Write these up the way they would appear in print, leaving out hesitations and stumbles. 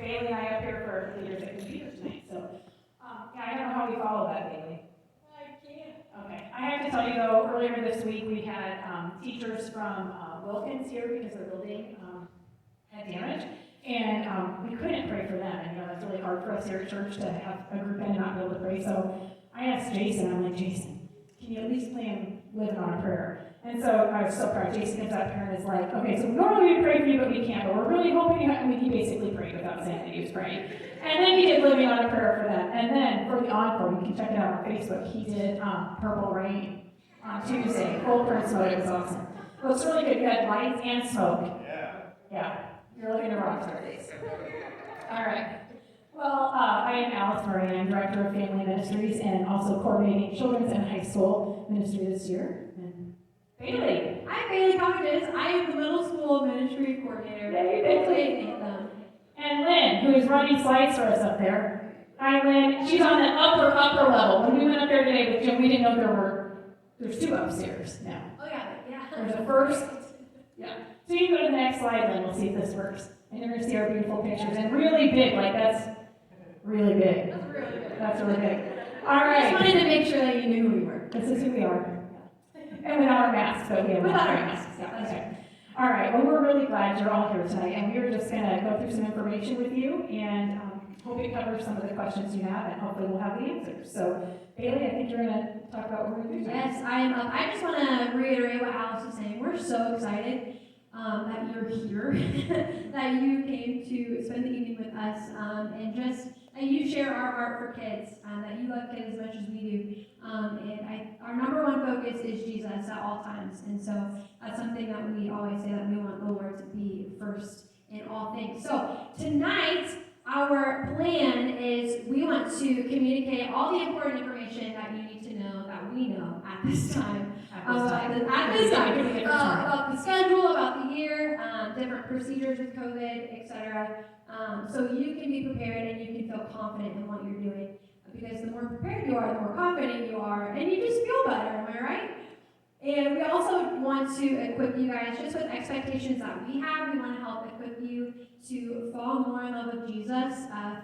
Bailey and I up here for leaders at computers tonight. So, yeah, I don't know how we follow that, Bailey. I can't. Okay. I have to tell you though, earlier this week we had teachers from Wilkins here because their building had damage, and we couldn't pray for them. And it's really hard for us here at church to have a group in and not be able to pray. So I asked Jason. I'm like, Jason, can you at least plan living on a prayer? And so I was so proud. Jason comes up here and is like, okay, so normally we pray for you, but we can't. But we're really hoping you. I mean, he basically prayed without saying that he was praying. And then he did living on a prayer for them. And then for the encore, you can check it out on Facebook. He did Purple Rain on Tuesday. Full Prince mode. It was awesome. It was really good. You had lights and smoke. Yeah. You're looking at rock star days. All right. Well, I am Alice Murray. I'm Director of Family Ministries and also coordinating children's and high school ministry this year. And Bailey. I'm Bailey Cockridge. I am the middle school ministry coordinator. Yay, and Lynn, who is running slides for us up there. Hi, Lynn. She's on the upper level. When we went up there today with Jim, we didn't know there's two upstairs now. Oh, yeah. There's a first. Yeah. So you can go to the next slide, Lynn. We'll see if this works. And you're going to see our beautiful pictures. And really big, like that's really big. That's really good. That's really big. All right. I just wanted to make sure that you knew who we were. This is who we are. And without our masks, but we have Without our masks. masks, Yeah, that's okay. All right. Well, we're really glad you're all here tonight. And we're just going to go through some information with you and hope it covers some of the questions you have, and hopefully we'll have the answers. So, Bailey, I think you're going to talk about what we're going to do tonight. Yes, I am up. I just want to reiterate what Alice was saying. We're so excited that you're here, that you came to spend the evening with us, and just that you share our heart for kids, that you love kids as much as we do. Our number one focus is Jesus at all times, and so that's something that we always say, that we want the Lord to be first in all things. So tonight, our plan is we want to communicate all the important information that you need to know, that we know at this time. About the schedule, about the year, different procedures with COVID, etc. So you can be prepared and you can feel confident in what you're doing. Because the more prepared you are, the more confident you are, and you just feel better, am I right? And we also want to equip you guys just with expectations that we have. We want to help equip you to fall more in love with Jesus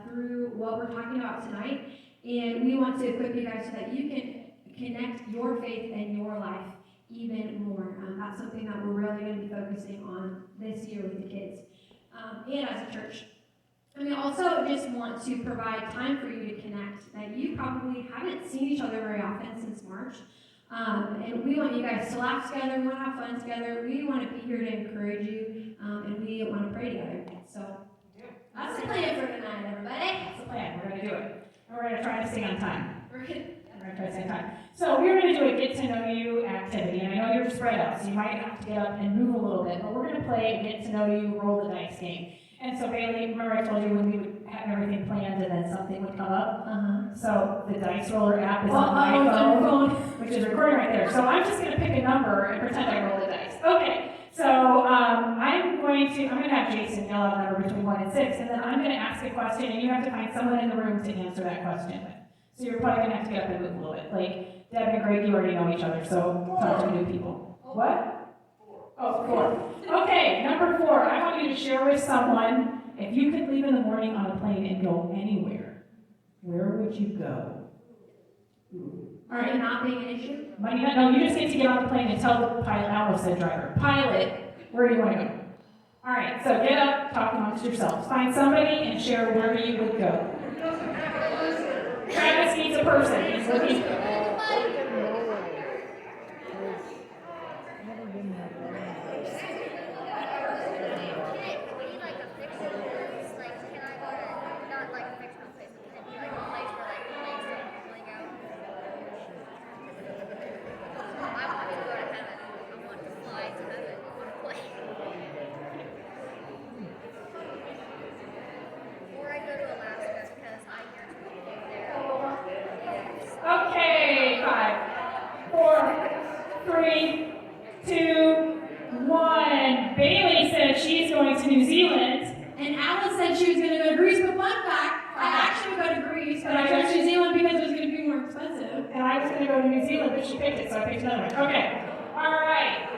through what we're talking about tonight. And we want to equip you guys so that you can connect your faith and your life even more. That's something that we're really going to be focusing on this year with the kids and as a church. And we also just want to provide time for you to connect, that you probably haven't seen each other very often since March. And we want you guys to laugh together, we want to have fun together, we want to be here to encourage you, and we want to pray together. So that's the plan for tonight, everybody. That's the plan. We're going to do it. And we're going to try to stay on time. We're going to try to stay on time. So we're going to do a get-to-know-you activity. And I know you're spread out, so you might have to get up and move a little bit. But we're going to play a get-to-know-you, roll the dice game. And so, Bailey, remember I told you when we would have everything planned and then something would come up? So the Dice Roller app is on my phone, which is recording right there. So I'm just going to pick a number and pretend I roll the dice. Okay. So I'm going to have Jason yell out a number between 1 and 6, and then I'm going to ask a question, and you have to find someone in the room to answer that question with. So you're probably going to have to get up and move a little bit. Like, Deb and Greg, you already know each other, so talk to new people. What? 4. Okay, number 4. I want you to share with someone, if you could leave in the morning on a plane and go anywhere, where would you go? All right, not being an issue? Money, no, you just get to get on the plane and tell the pilot, I almost said driver, pilot, where do you want to go? All right, so get up, talk amongst yourselves. Find somebody and share where you would go. Travis needs a person. He's looking. Okay, 5, 4, 3, 2, 1. Bailey said she's going to New Zealand. And Alice said she was going to go to Greece, but fun fact, I actually would go to Greece, but I chose New Zealand because it was going to be more expensive. And I was going to go to New Zealand, but she picked it, so I picked another one. Okay, all right.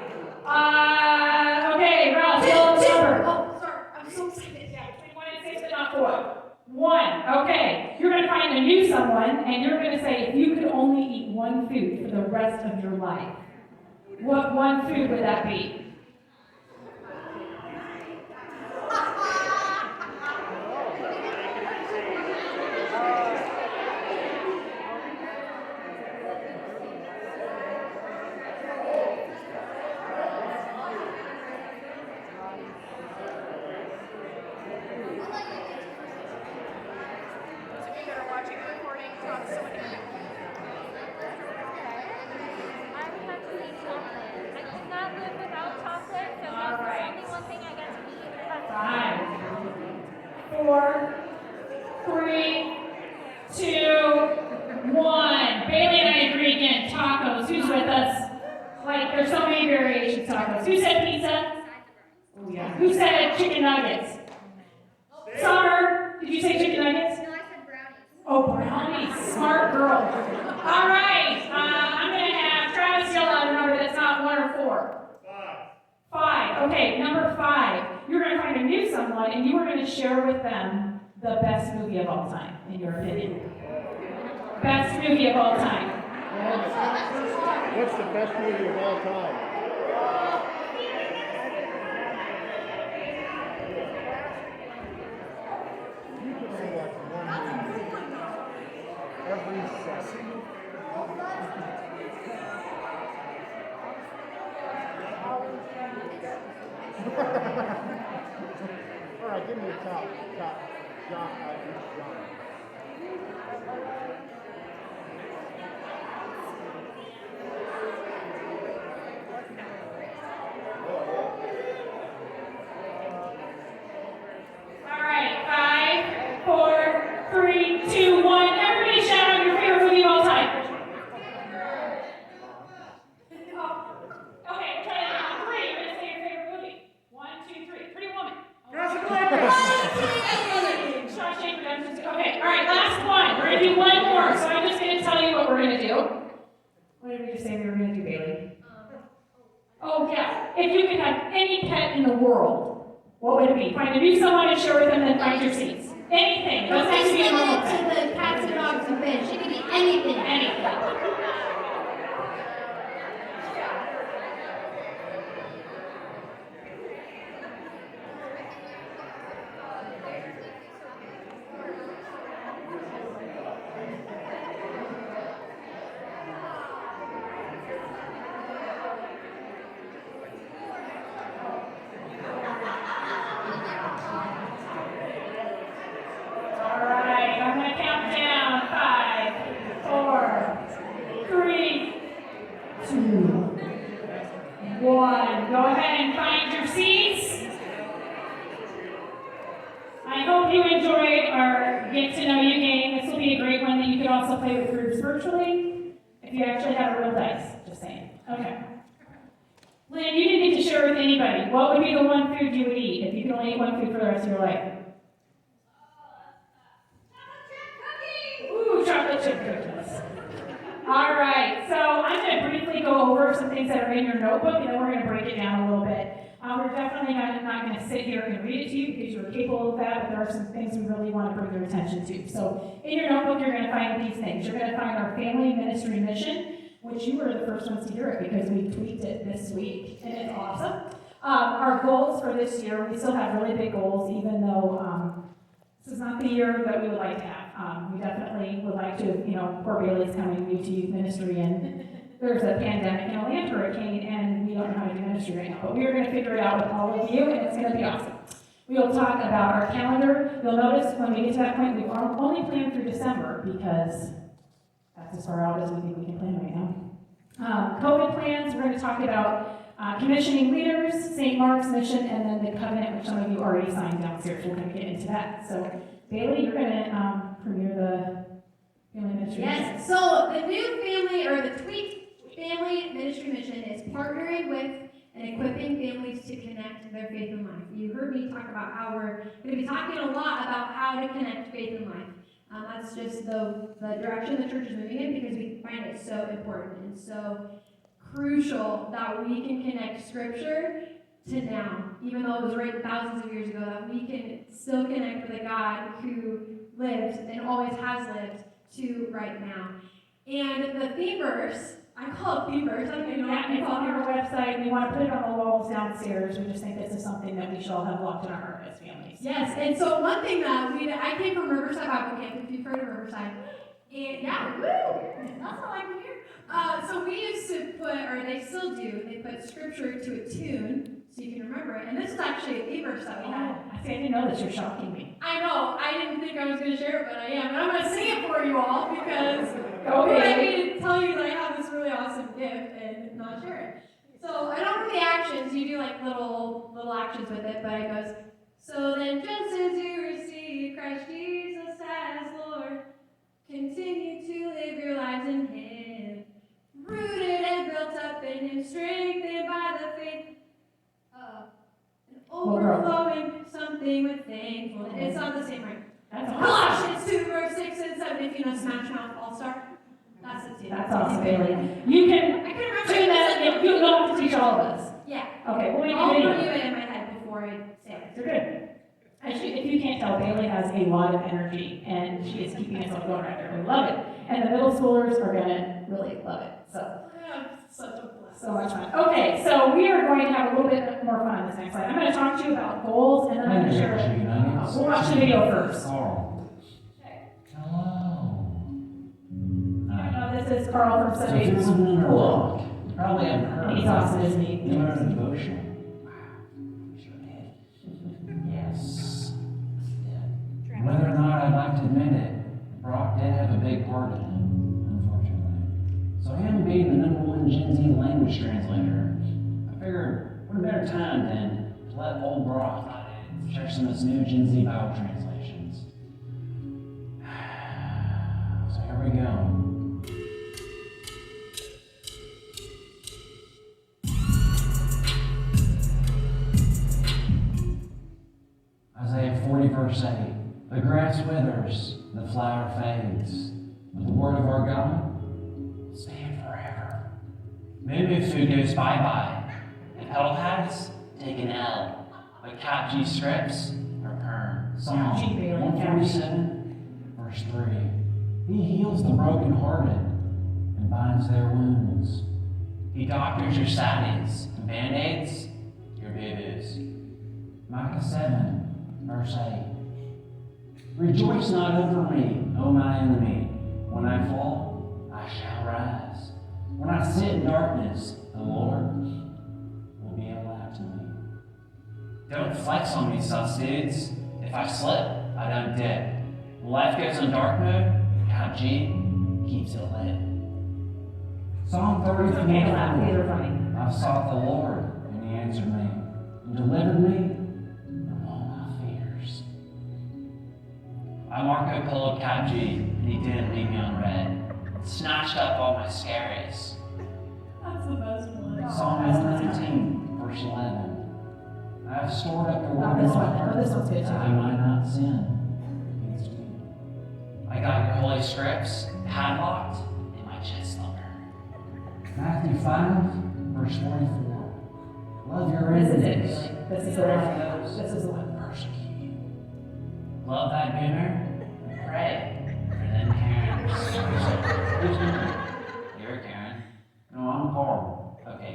Okay, Ralph, tell us the number. Oh, sorry, I'm so excited. Yeah, between 1 and 6, but not What? One. Okay. You're going to find a new someone, and you're going to say, if you could only eat one food for the rest of your life, what one food would that be? Five, 4, 3, 2, 1. Bailey and I agree again. Tacos. Who's with us? Like, there's so many variations of tacos. Who said pizza? Oh, yeah. Who said chicken nuggets? Summer, did you say chicken nuggets? No, I said brownies. Oh, brownies. Smart girl. All right. I'm going to have Travis yell out a number that's not 1 or 4. 5. Okay, number 5. You're going to find a new someone, and you are going to share with them the best movie of all time, in your opinion. Best movie of all time. What's the best movie of all time? You can select one movie every second. All right, give me the top. John. All right, 5, 4, 3, 2, 1. Everybody shout out your favorite movie of all time. Oh, okay, try it again. 3. You're going to say your favorite movie. 1, 2, 3. Pretty Woman. Shawshank Redemption. Okay, all right, last one. We're going to do one more, so I'm just going to tell you what we're going to do. What did we just say we were going to do, Bailey? Oh, yeah. If you could have any pet in the world, what would it be? Find a new someone and share with them, then find your seats. Anything. Doesn't have to be a normal pet. To the cats and dogs and fish. It could be anything. Anything. All right, I'm going to count down. 5, 4, 3, 2, 1. Go ahead and find your seats. I hope you enjoyed our Get to Know You game. This will be a great one that you can also play with groups virtually if you actually have a real dice. Just saying. Okay. Lynn, you didn't get to share with anybody. What would be the one food you would eat if you could only eat one food for the rest of your life? Ooh, chocolate chip cookies. All right, so I'm going to briefly go over some things that are in your notebook, and then we're going to break it down a little bit. We're definitely not going to sit here and read it to you because you're capable of that, but there are some things we really want to bring your attention to. So in your notebook, you're going to find these things. You're going to find our family ministry mission, which you were the first ones to hear it because we tweaked it this week, and it's awesome. Our goals for this year, we still have really big goals, even though this is not the year that we would like to have. We definitely would like to, poor Bailey's coming new to youth ministry, and there's a pandemic and a land hurricane, and we don't know how to do ministry right now. But we are going to figure it out with all of you, and it's going to be awesome. We will talk about our calendar. You'll notice when we get to that point, we've only planned through December because that's as far out as we think we can plan right now. COVID plans, we're going to talk about commissioning leaders, St. Mark's mission, and then the covenant, which some of you already signed downstairs. We're going to get into that. So, Bailey, you're going to premiere the family ministry. Yes, so the new family, or the tweaked family ministry mission is partnering with and equipping families to connect to their faith and life. You heard me talk about how we're going to be talking a lot about how to connect faith and life. That's just the direction the church is moving in because we find it so important and so crucial that we can connect Scripture to now, even though it was written thousands of years ago, that we can still connect with a God who lived and always has lived to right now. And the theme verse, I call it theme verse, I don't even know what Yeah, you it's call on it. our website. We want to put it on the walls downstairs. We just think this is something that we should all have locked in our heart as families. Yes, and so one thing that I came from Riverside Bible Camp, if you've heard of Riverside, and yeah, woo, that's all I can hear. So we used to put, or they still do, they put scripture to a tune, so you can remember it, and this is actually a theme verse that we had. I see, I didn't know that. You're shocking me. I know, I didn't think I was going to share it, but I am, and I'm going to sing it for you all, because Okay. I need to tell you that I have this really awesome gift, and not share it. So I don't know the actions, you do like little actions with it, but it goes, so then just as you receive Christ Jesus as Lord, continue to live your lives in Him, rooted and built up in Him, strengthened by the faith, and overflowing something with thankfulness. It's not the same, right? That's awesome. Colossians 2, verse 6 and 7, if you know Smash Mouth All-Star. That's it too. That's awesome, Bailey. You can I couldn't remember. do that. You don't have to teach all of us. Yeah. Okay, we'll make I'll a put video. you in my head before I say it. You're good. If you can't tell, Bailey has a lot of energy, and she is keeping us all going right there. We love it. And the middle schoolers are going to really love it. So, Such a blessing. so much fun. Okay, so we are going to have a little bit more fun on this next slide. I'm going to talk to you about goals, and then I'm going to share. We'll watch the video first. Carl. Hello. This is Carl from So Sunday if you're living under a School. rock, you probably haven't heard. He's awesome, isn't he? You learned a devotional. Wow. Sure did. Yes. Yeah. Whether or not I'd like to admit it, Brock did have a big part in it, unfortunately. So him being the #1 Gen Z language translator, I figured what a better time than to let old Brock share some of his new Gen Z Bible translations. So here we go. Isaiah 40, verse 8. The grass withers, the flower fades, but the word of our God will stand forever. Mumu goes bye-bye, and pedal hats take an L, but Cap G strips are perm. Psalm Cap G, Bailey, 147, verse 3. He heals the brokenhearted and binds their wounds. He doctors your saddies and band-aids your boo-boos. Micah 7, verse 8. Rejoice not over me, O my enemy. When I fall, I shall rise. When I sit in darkness, the Lord will be a light to me. Don't flex on me, sus dudes. If I slip, I don't dip. When life goes on dark mode, Count G keeps it lit. Psalm 33. Okay, laugh. These are funny. I sought the Lord, and He answered me, and delivered me from all my fears. I Marco Polo Cap G, and he didn't leave me on red. Snatched up all my scaries. That's the best one. Psalm 119, verse 11. I have stored up your word in this my one. heart, This one's good that I too. might not sin against you. I got your holy scripts padlocked in my chest lumber. Matthew 5, verse 44. Love your This is it, enemies. Bailey. This is the one. This is the one. Persecute you. Love thy boomer and pray for them Karens. Who's Boomer? You're Karen. No, I'm Carl. Okay,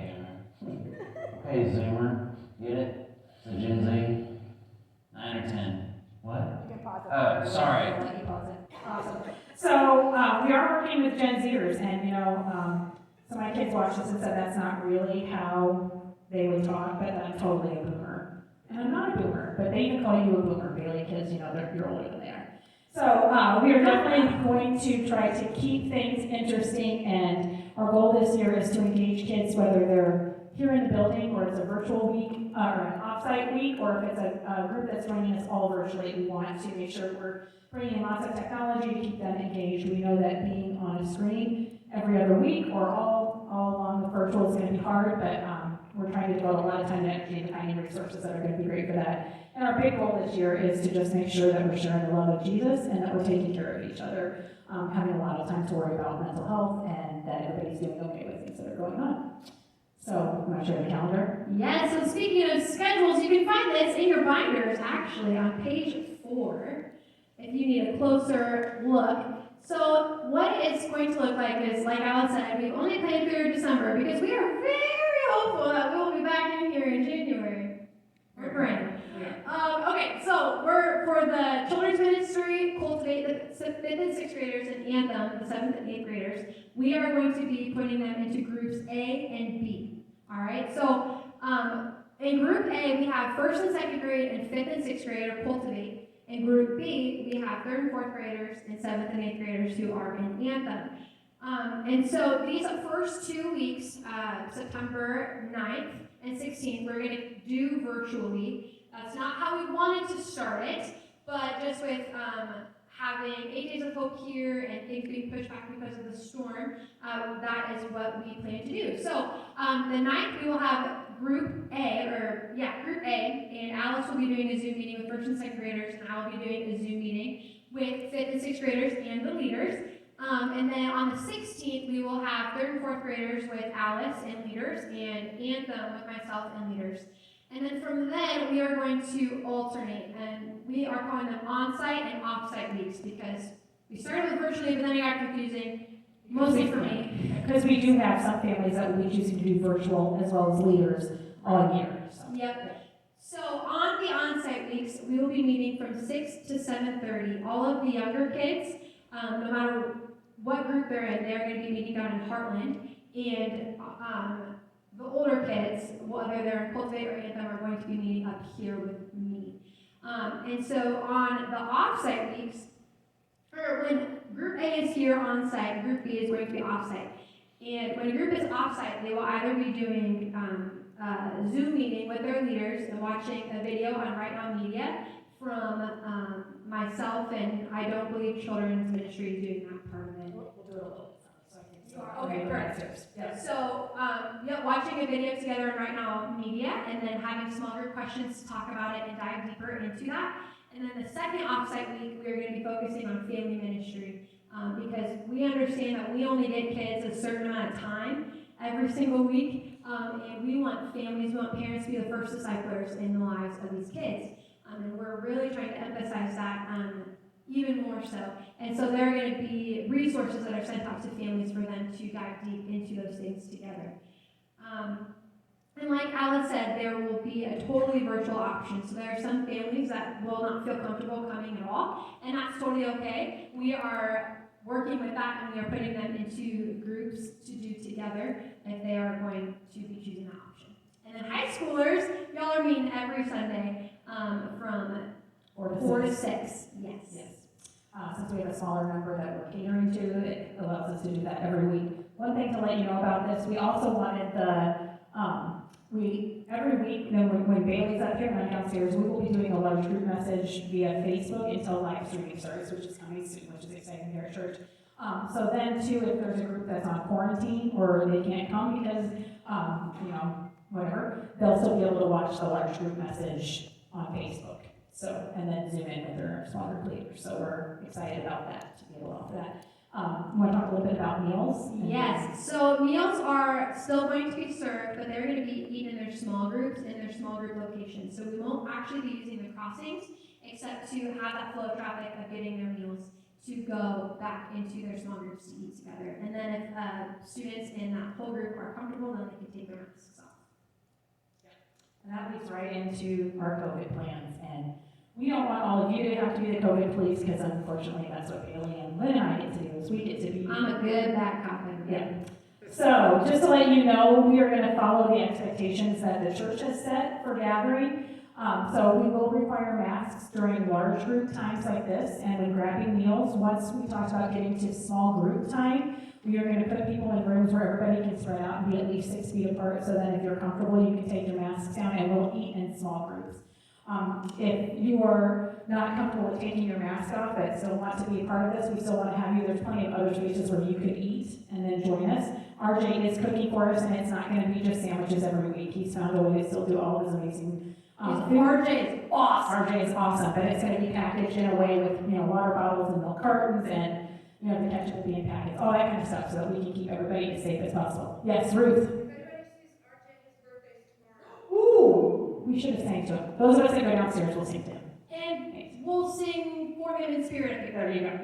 Boomer. Okay, Zoomer. Get it? The Gen Z? 9 or 10. What? You can pause it. Oh, sorry. I'll let you pause it. Awesome. So we are working with Gen Zers, and so my kids watched this and said that's not really how they would talk, but I'm totally a boomer. And I'm not a boomer, but they even call you a boomer, Bailey, because you're older than they are. So we are definitely going to try to keep things interesting, and our goal this year is to engage kids, whether they're here in the building, or it's a virtual week, or an off-site week, or if it's a group that's joining us all virtually. We want to make sure we're bringing in lots of technology to keep them engaged. We know that being on a screen every other week or all along the virtual is going to be hard, but we're trying to devote a lot of time and energy and finding resources that are going to be great for that. And our big goal this year is to just make sure that we're sharing the love of Jesus and that we're taking care of each other, having a lot of time to worry about mental health, and that everybody's doing okay with things that are going on. So, you want to show the calendar? Yes, so speaking of schedules, you can find this in your binders actually on page 4 if you need a closer look. So what it's going to look like is, like Alice said, we've only planned through December because we are very hopeful that we will be back in here in January. We're praying. Okay, so we're for the children's ministry, cultivate the 5th and 6th graders, and Anthem, the 7th and 8th graders. We are going to be putting them into groups A and B. All right, so in group A, we have 1st and 2nd grade and 5th and 6th grade or cultivate. In group B, we have 3rd and 4th graders and 7th and 8th graders who are in Anthem. And so these first 2 weeks, September 9th and 16th, we're going to do virtually. That's not how we wanted to start it, but just with having 8 Days of Hope here and things being pushed back because of the storm, that is what we plan to do. So the 9th, we will have Group A, and Alice will be doing a Zoom meeting with 1st and 2nd graders, and I will be doing a Zoom meeting with 5th and 6th graders and the leaders. And then on the 16th, we will have 3rd and 4th graders with Alice and leaders, and Anthem with myself and leaders. And then from then, we are going to alternate, and we are calling them on-site and off-site weeks because we started with virtually, but then it got confusing, mostly for me. Because we do have some families that will be choosing to do virtual as well as leaders all year. So. Yep. So on the on-site weeks, we will be meeting from 6 to 7:30. All of the younger kids, no matter what group they're in, they're going to be meeting down in Heartland, and the older kids, whether they're in Cultivate or Anthem, are going to be meeting up here with me. And so on the off-site weeks, or when Group A is here on-site, Group B is going to be off-site. And when a group is off-site, they will either be doing a Zoom meeting with their leaders and watching a video on Right Now Media from myself, and I don't believe Children's Ministry is doing that part of it. We'll do it a little differently. So I can Okay, correct. Yeah. So, watching a video together in Right Now Media, and then having small group questions to talk about it and dive deeper into that. And then the second offsite week, we're going to be focusing on family ministry because we understand that we only get kids a certain amount of time every single week, and we want families, we want parents to be the first disciplers in the lives of these kids. And we're really trying to emphasize that even more so. And so there are going to be resources that are sent out to families for them to dive deep into those things together. And like Alice said, there will be a totally virtual option. So there are some families that will not feel comfortable coming at all, and that's totally okay. We are working with that, and we are putting them into groups to do together if they are going to be choosing that option. And then high schoolers, y'all are meeting every Sunday from 4 to 6. Yes. Since we have a smaller number that we're catering to, it allows us to do that every week. One thing to let you know about this, we also wanted every week, when Bailey's up here and I'm downstairs, we will be doing a large group message via Facebook until live streaming starts, which is coming soon, which is exciting here at church. So then too, if there's a group that's on quarantine or they can't come because, whatever, they'll still be able to watch the large group message on Facebook. So, and then Zoom in with their small group leaders. So we're excited about that, to be able to offer that. You want to talk a little bit about meals? Yes, so meals are still going to be served, but they're going to be eaten in their small groups, in their small group locations. So we won't actually be using the crossings, except to have that flow of traffic of getting their meals to go back into their small groups to eat together. And then if students in that whole group are comfortable, then they can take their masks off. And that leads right into our COVID plans. And we don't want all of you to have to be the COVID police, because unfortunately that's what Bailey and Lynn and I get to do, is we get to be. I'm a good bad cop. Yeah. So just to let you know, we are going to follow the expectations that the church has set for gathering. So we will require masks during large group times like this, and when grabbing meals. Once we talked about getting to small group time, we are going to put people in rooms where everybody can spread out and be at least 6 feet apart, so that if you're comfortable, you can take your masks down, and we'll eat in small groups. If you are not comfortable with taking your mask off but still want to be a part of this, we still want to have you. There's plenty of other spaces where you could eat and then join us. RJ is cooking for us, and it's not going to be just sandwiches every week. He's found a way to still do all of his amazing RJ is awesome. RJ is awesome, but it's going to be packaged in a way with water bottles and milk cartons and the ketchup will be in packets, all that kind of stuff, so that we can keep everybody as safe as possible. Yes, Ruth. we should have sang to him. Those of us that go downstairs will sing to him. And we'll sing for him in spirit. There you go.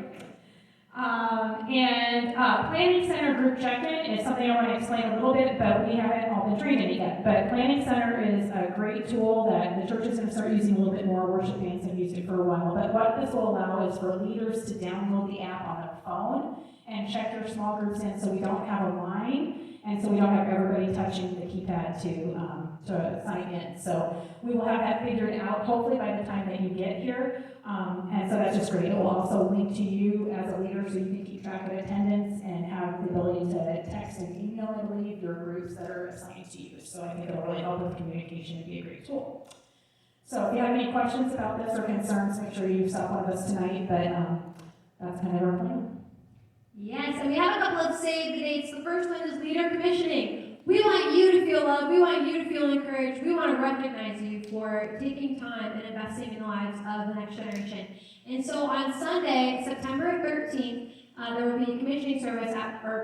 Planning Center group check-in is something I want to explain a little bit, but we haven't all been trained in it yet. But Planning Center is a great tool that the church is going to start using a little bit more. Worship bands have used it for a while. But what this will allow is for leaders to download the app on their phone and check your small groups in, so we don't have a line, and so we don't have everybody touching the keypad to sign in. So we will have that figured out hopefully by the time that you get here. And so that's just great. It will also link to you as a leader so you can keep track of attendance and have the ability to text and email, I believe, your groups that are assigned to you. So I think it'll really help with communication and be a great tool. So if you have any questions about this or concerns, make sure you stop one of us tonight, but that's kind of our plan. Yes, and we have a couple of save the dates. The first one is leader commissioning. We want you to feel loved. We want you to feel encouraged. We want to recognize you for taking time and investing in the lives of the next generation. And so on Sunday, September 13th, there will be a commissioning service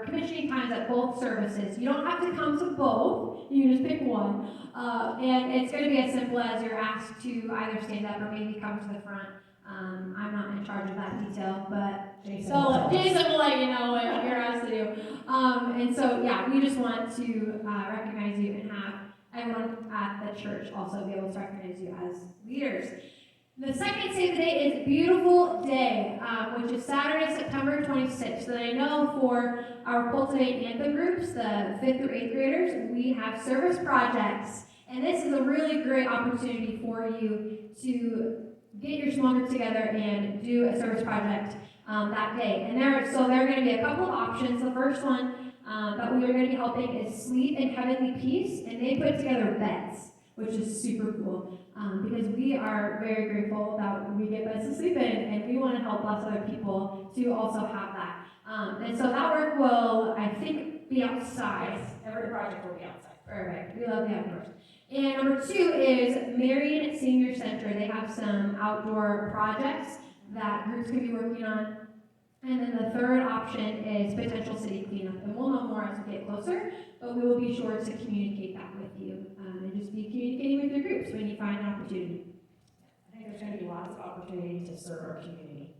commissioning times at both services. You don't have to come to both. You can just pick one. And it's going to be as simple as you're asked to either stand up or maybe come to the front. I'm not in charge of that detail, but Jason will let you know what you're asked to do. And so, yeah, we just want to recognize you and have everyone at the church also be able to recognize you as leaders. The second save the day is Beautiful Day, which is Saturday, September 26th. And I know for our Cultivate Anthem groups, the 5th through 8th graders, we have service projects. And this is a really great opportunity for you to get your small group together and do a service project that day. And there are going to be a couple of options. The first one that we are going to be helping is Sleep in Heavenly Peace, and they put together beds, which is super cool because we are very grateful that we get beds to sleep in, and we want to help bless other people to also have that. And so that work will, I think, be outside. Every project will be outside. Perfect. We love the outdoors. And number 2 is Marion Senior Center. They have some outdoor projects that groups can be working on. And then the third option is potential city cleanup. And we'll know more as we get closer, but we will be sure to communicate that with you and just be communicating with your groups when you find an opportunity. I think there's going to be lots of opportunity to serve our community.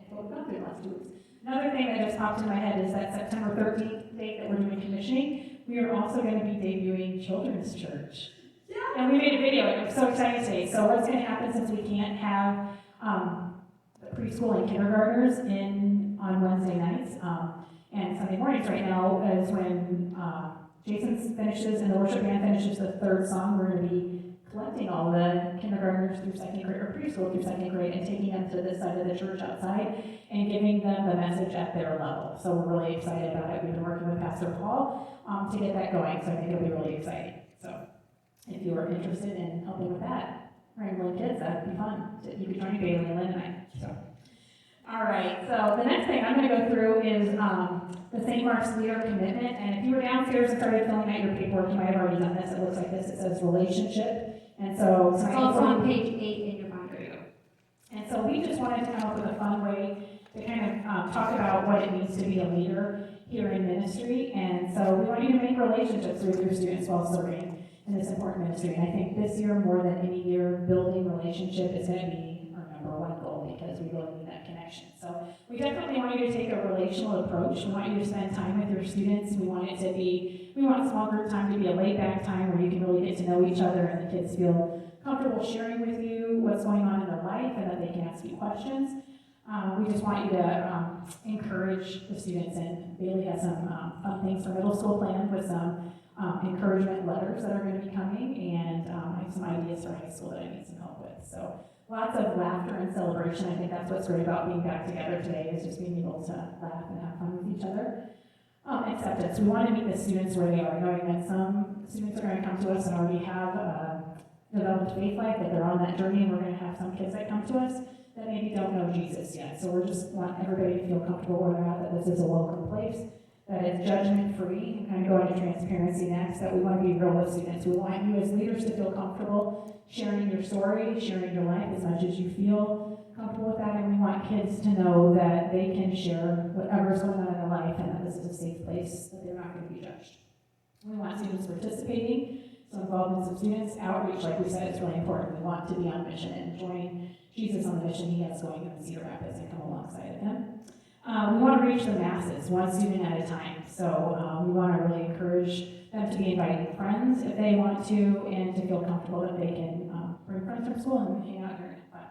That's what we've gone through the last 2 weeks. Another thing that just popped in my head is that September 13th date that we're doing commissioning, we are also going to be debuting Children's Church. Yeah. And we made a video, and I'm so excited today. So what's going to happen since we can't have the preschool and kindergartners in on Wednesday nights and Sunday mornings right now is when Jason finishes and the worship band finishes the 3rd song. We're going to be collecting all the kindergartners through 2nd grade or preschool through 2nd grade and taking them to this side of the church outside and giving them the message at their level. So we're really excited about it. We've been working with Pastor Paul to get that going, so I think it'll be really exciting. So if you are interested in helping with that, wrangling kids, that'd be fun. You could join Bailey and Lynn and I. So. All right, so the next thing I'm going to go through is the St. Mark's Leader Commitment. And if you were downstairs and started filling out your paperwork, you might have already done this. It looks like this. It says relationship. And so it's also on page 8 in your binder. And so we just wanted to come up with a fun way to kind of talk about what it means to be a leader here in ministry. And so we want you to make relationships with your students while serving in this important ministry. And I think this year, more than any year, building relationship is going to be our #1 goal because we really need that connection. So we definitely want you to take a relational approach. We want you to spend time with your students. We want small group time to be a laid-back time where you can really get to know each other and the kids feel comfortable sharing with you what's going on in their life and that they can ask you questions. We just want you to encourage the students, and Bailey has some fun things for middle school planned with some encouragement letters that are going to be coming, and I have some ideas for high school that I need some help with. So lots of laughter and celebration. I think that's what's great about being back together today is just being able to laugh and have fun with each other. Acceptance. We want to meet the students where they are, knowing that some students are going to come to us and already have developed faith life, that they're on that journey, and we're going to have some kids that come to us that maybe don't know Jesus yet. So we just want everybody to feel comfortable where they're at, that this is a welcome place, that it's judgment-free, and kind of go into transparency next, that we want to be real with students. We want you as leaders to feel comfortable sharing your story, sharing your life as much as you feel comfortable with that, and we want kids to know that they can share whatever's going on in their life and that this is a safe place, that they're not going to be judged. We want students participating, some involvement of students. Outreach, like we said, is really important. We want to be on mission and join Jesus on the mission he has going in Cedar Rapids and come alongside of him. We want to reach the masses, one student at a time. So we want to really encourage them to be inviting friends if they want to, and to feel comfortable that they can bring friends from school and hang out here and have fun.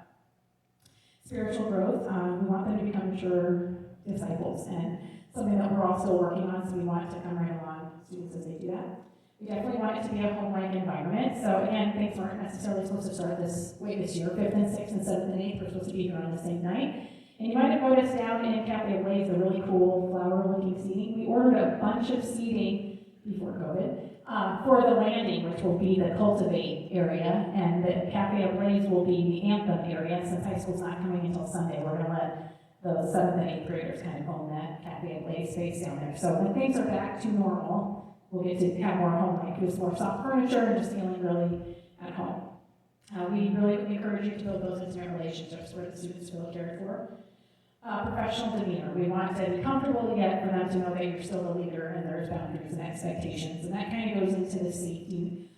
Spiritual growth, we want them to become mature disciples, and something that we're also working on, so we want to come right along students as they do that. We definitely want it to be a home-like environment. So again, things aren't necessarily supposed to start this year. 5th and 6th and 7th and 8th are supposed to be here on the same night. And you might have noticed down in Cafe Blaze, the really cool flower-looking seating. We ordered a bunch of seating before COVID for the landing, which will be the Cultivate area, and the Cafe Blaze will be the Anthem area. Since high school's not coming until Sunday, we're going to let the 7th and 8th graders kind of own that Cafe Blaze space down there. So when things are back to normal, we'll get to have more home-like, use more soft furniture, and just feeling really at home. We really encourage you to build those intimate relationships where the students feel cared for. Professional demeanor. We want to be comfortable yet for them to know that you're still the leader and there's boundaries and expectations. And that kind of goes into the safety.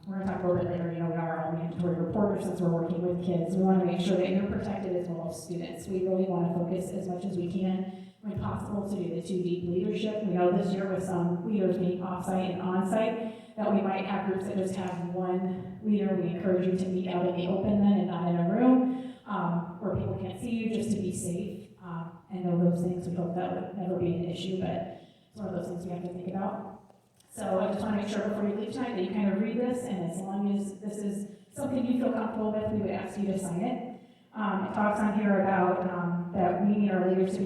We're going to talk a little bit later, we are all mandatory reporters since we're working with kids. We want to make sure that you're protected as well as students. We really want to focus as much as we can when possible to do the 2 deep leadership. We know this year with some leaders being off-site and on-site that we might have groups that just have one leader. We encourage you to meet out in the open then and not in a room where people can't see you, just to be safe and know those things. We hope that would never be an issue, but it's one of those things we have to think about. So I just want to make sure before you leave tonight that you kind of read this, and as long as this is something you feel comfortable with, we would ask you to sign it. It talks on here about that we need our leaders to be